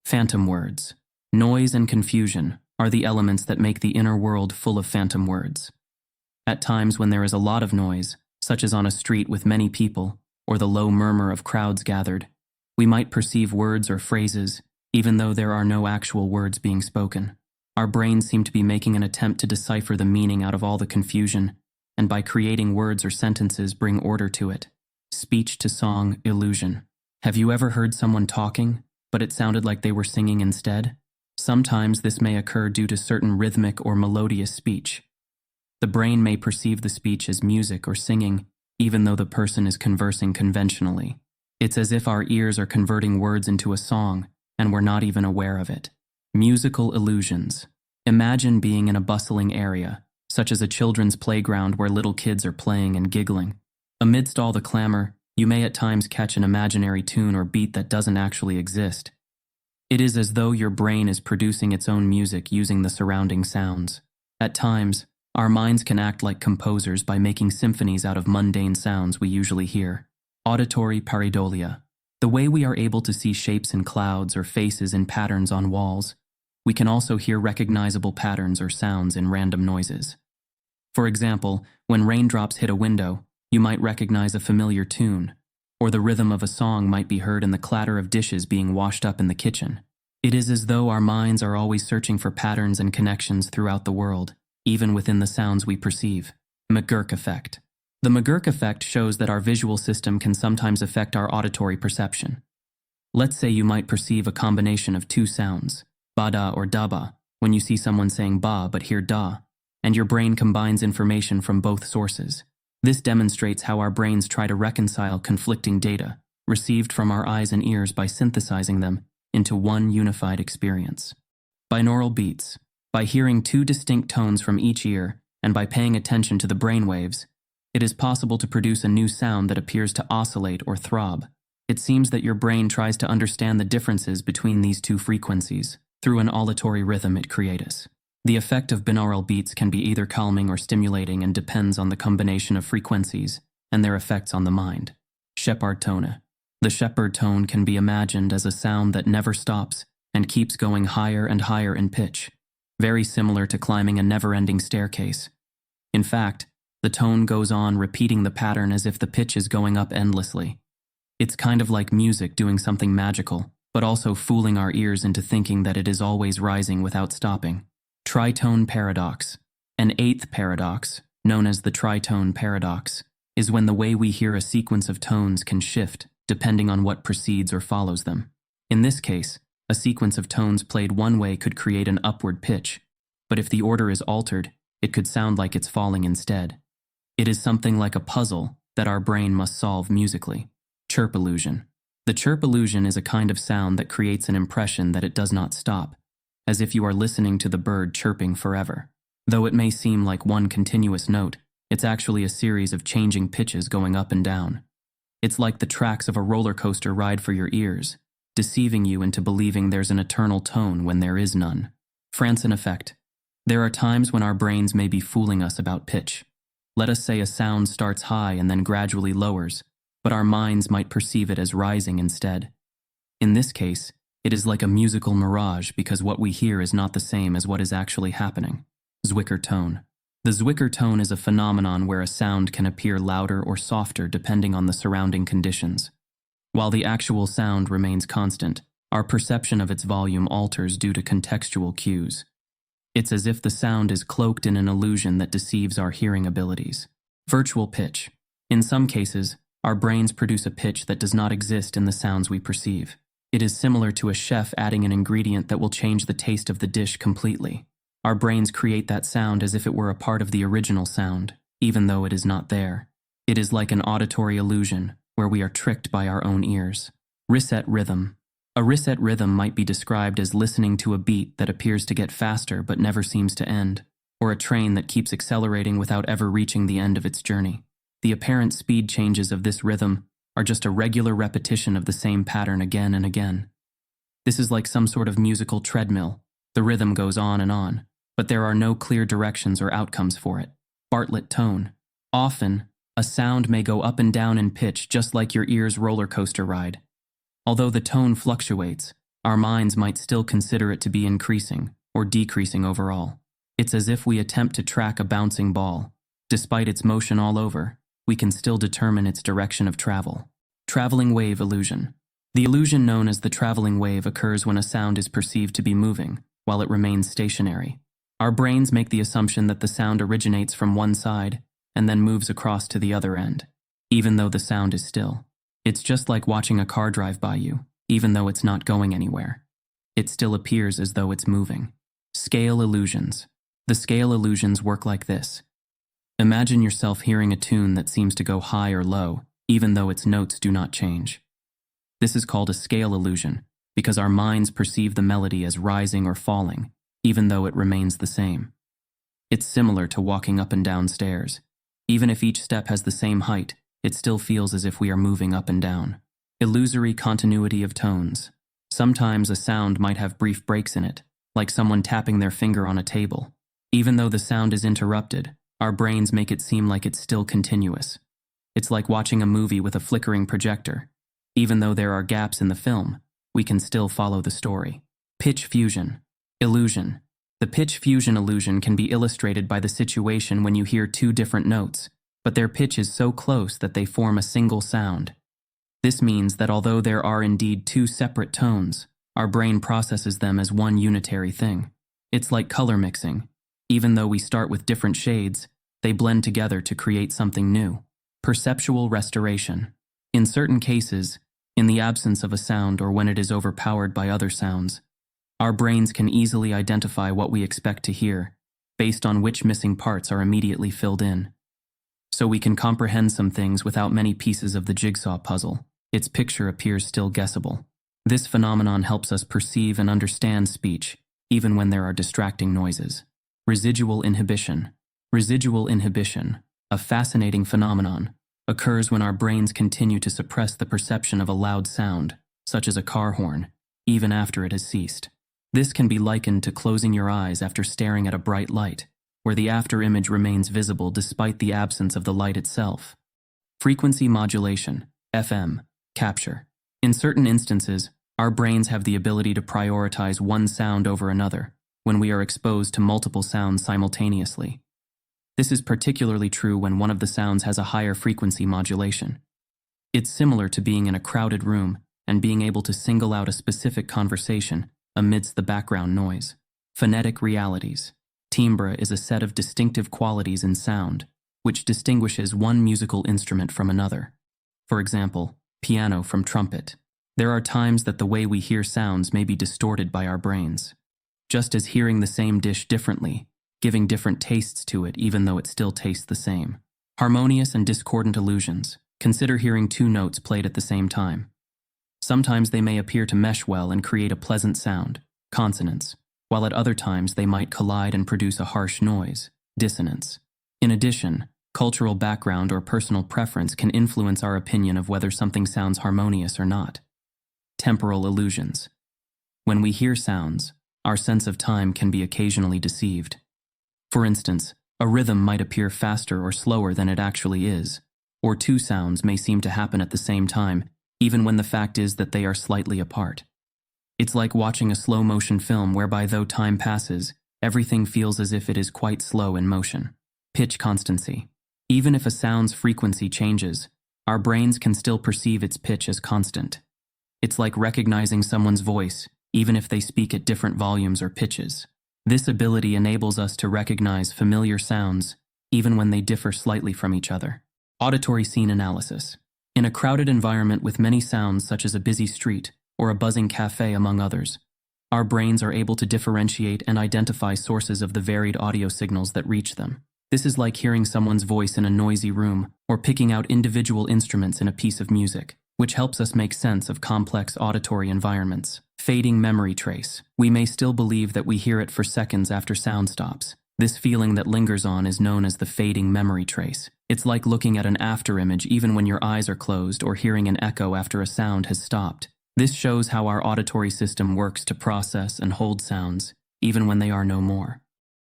Phantom words. Noise and confusion are the elements that make the inner world full of phantom words. At times when there is a lot of noise, such as on a street with many people, or the low murmur of crowds gathered, we might perceive words or phrases, even though there are no actual words being spoken. Our brains seem to be making an attempt to decipher the meaning out of all the confusion, and by creating words or sentences bring order to it. Speech to song illusion. Have you ever heard someone talking, but it sounded like they were singing instead? Sometimes this may occur due to certain rhythmic or melodious speech. The brain may perceive the speech as music or singing, even though the person is conversing conventionally. It's as if our ears are converting words into a song, and we're not even aware of it. Musical illusions. Imagine being in a bustling area, such as a children's playground where little kids are playing and giggling. Amidst all the clamor, you may at times catch an imaginary tune or beat that doesn't actually exist. It is as though your brain is producing its own music using the surrounding sounds. At times, our minds can act like composers by making symphonies out of mundane sounds we usually hear. Auditory pareidolia. The way we are able to see shapes in clouds or faces in patterns on walls, we can also hear recognizable patterns or sounds in random noises. For example, when raindrops hit a window, you might recognize a familiar tune, or the rhythm of a song might be heard in the clatter of dishes being washed up in the kitchen. It is as though our minds are always searching for patterns and connections throughout the world, even within the sounds we perceive. McGurk Effect. The McGurk Effect shows that our visual system can sometimes affect our auditory perception. Let's say you might perceive a combination of two sounds, ba-da or da-ba, when you see someone saying ba but hear da, and your brain combines information from both sources. This demonstrates how our brains try to reconcile conflicting data received from our eyes and ears by synthesizing them into one unified experience. Binaural beats. By hearing two distinct tones from each ear and by paying attention to the brainwaves, it is possible to produce a new sound that appears to oscillate or throb. It seems that your brain tries to understand the differences between these two frequencies through an auditory rhythm it creates. The effect of binaural beats can be either calming or stimulating and depends on the combination of frequencies and their effects on the mind. Shepard Tone. The Shepard tone can be imagined as a sound that never stops and keeps going higher and higher in pitch, very similar to climbing a never-ending staircase. In fact, the tone goes on repeating the pattern as if the pitch is going up endlessly. It's kind of like music doing something magical, but also fooling our ears into thinking that it is always rising without stopping. Tritone paradox. An eighth paradox, known as the tritone paradox, is when the way we hear a sequence of tones can shift depending on what precedes or follows them. In this case, a sequence of tones played one way could create an upward pitch, but if the order is altered, it could sound like it's falling instead. It is something like a puzzle that our brain must solve musically. Chirp illusion. The chirp illusion is a kind of sound that creates an impression that it does not stop, as if you are listening to the bird chirping forever. Though it may seem like one continuous note, it's actually a series of changing pitches going up and down. It's like the tracks of a roller coaster ride for your ears, deceiving you into believing there's an eternal tone when there is none. Franson Effect. There are times when our brains may be fooling us about pitch. Let us say a sound starts high and then gradually lowers, but our minds might perceive it as rising instead. In this case, it is like a musical mirage because what we hear is not the same as what is actually happening. Zwicker tone. The Zwicker tone is a phenomenon where a sound can appear louder or softer depending on the surrounding conditions. While the actual sound remains constant, our perception of its volume alters due to contextual cues. It's as if the sound is cloaked in an illusion that deceives our hearing abilities. Virtual pitch. In some cases, our brains produce a pitch that does not exist in the sounds we perceive. It is similar to a chef adding an ingredient that will change the taste of the dish completely. Our brains create that sound as if it were a part of the original sound, even though it is not there. It is like an auditory illusion, where we are tricked by our own ears. Reset rhythm. A reset rhythm might be described as listening to a beat that appears to get faster but never seems to end, or a train that keeps accelerating without ever reaching the end of its journey. The apparent speed changes of this rhythm are just a regular repetition of the same pattern again and again. This is like some sort of musical treadmill. The rhythm goes on, but there are no clear directions or outcomes for it. Bartlett tone. Often, a sound may go up and down in pitch just like your ear's roller coaster ride. Although the tone fluctuates, our minds might still consider it to be increasing or decreasing overall. It's as if we attempt to track a bouncing ball. Despite its motion all over, we can still determine its direction of travel. Traveling wave illusion. The illusion known as the traveling wave occurs when a sound is perceived to be moving, while it remains stationary. Our brains make the assumption that the sound originates from one side and then moves across to the other end, even though the sound is still. It's just like watching a car drive by you, even though it's not going anywhere. It still appears as though it's moving. Scale illusions. The scale illusions work like this. Imagine yourself hearing a tune that seems to go high or low, even though its notes do not change. This is called a scale illusion because our minds perceive the melody as rising or falling, even though it remains the same. It's similar to walking up and down stairs. Even if each step has the same height, it still feels as if we are moving up and down. Illusory continuity of tones. Sometimes a sound might have brief breaks in it, like someone tapping their finger on a table. Even though the sound is interrupted, our brains make it seem like it's still continuous. It's like watching a movie with a flickering projector. Even though there are gaps in the film, we can still follow the story. Pitch fusion. Illusion. The pitch fusion illusion can be illustrated by the situation when you hear two different notes, but their pitch is so close that they form a single sound. This means that although there are indeed two separate tones, our brain processes them as one unitary thing. It's like color mixing. Even though we start with different shades, they blend together to create something new. Perceptual restoration. In certain cases, in the absence of a sound or when it is overpowered by other sounds, our brains can easily identify what we expect to hear, based on which missing parts are immediately filled in. So we can comprehend some things without many pieces of the jigsaw puzzle. Its picture appears still guessable. This phenomenon helps us perceive and understand speech, even when there are distracting noises. Residual inhibition. Residual inhibition, a fascinating phenomenon, occurs when our brains continue to suppress the perception of a loud sound, such as a car horn, even after it has ceased. This can be likened to closing your eyes after staring at a bright light, where the after-image remains visible despite the absence of the light itself. Frequency modulation, FM, capture. In certain instances, our brains have the ability to prioritize one sound over another when we are exposed to multiple sounds simultaneously. This is particularly true when one of the sounds has a higher frequency modulation. It's similar to being in a crowded room and being able to single out a specific conversation amidst the background noise. Phonetic realities. Timbre is a set of distinctive qualities in sound, which distinguishes one musical instrument from another. For example, piano from trumpet. There are times that the way we hear sounds may be distorted by our brains. Just as hearing the same dish differently, giving different tastes to it even though it still tastes the same. Harmonious and discordant illusions. Consider hearing two notes played at the same time. Sometimes they may appear to mesh well and create a pleasant sound, consonance, while at other times they might collide and produce a harsh noise, dissonance. In addition, cultural background or personal preference can influence our opinion of whether something sounds harmonious or not. Temporal illusions. When we hear sounds, our sense of time can be occasionally deceived. For instance, a rhythm might appear faster or slower than it actually is, or two sounds may seem to happen at the same time, even when the fact is that they are slightly apart. It's like watching a slow-motion film whereby though time passes, everything feels as if it is quite slow in motion. Pitch constancy. Even if a sound's frequency changes, our brains can still perceive its pitch as constant. It's like recognizing someone's voice, even if they speak at different volumes or pitches. This ability enables us to recognize familiar sounds, even when they differ slightly from each other. Auditory scene analysis. In a crowded environment with many sounds such as a busy street or a buzzing cafe among others, our brains are able to differentiate and identify sources of the varied audio signals that reach them. This is like hearing someone's voice in a noisy room or picking out individual instruments in a piece of music, which helps us make sense of complex auditory environments. Fading memory trace. We may still believe that we hear it for seconds after sound stops. This feeling that lingers on is known as the fading memory trace. It's like looking at an afterimage even when your eyes are closed or hearing an echo after a sound has stopped. This shows how our auditory system works to process and hold sounds, even when they are no more.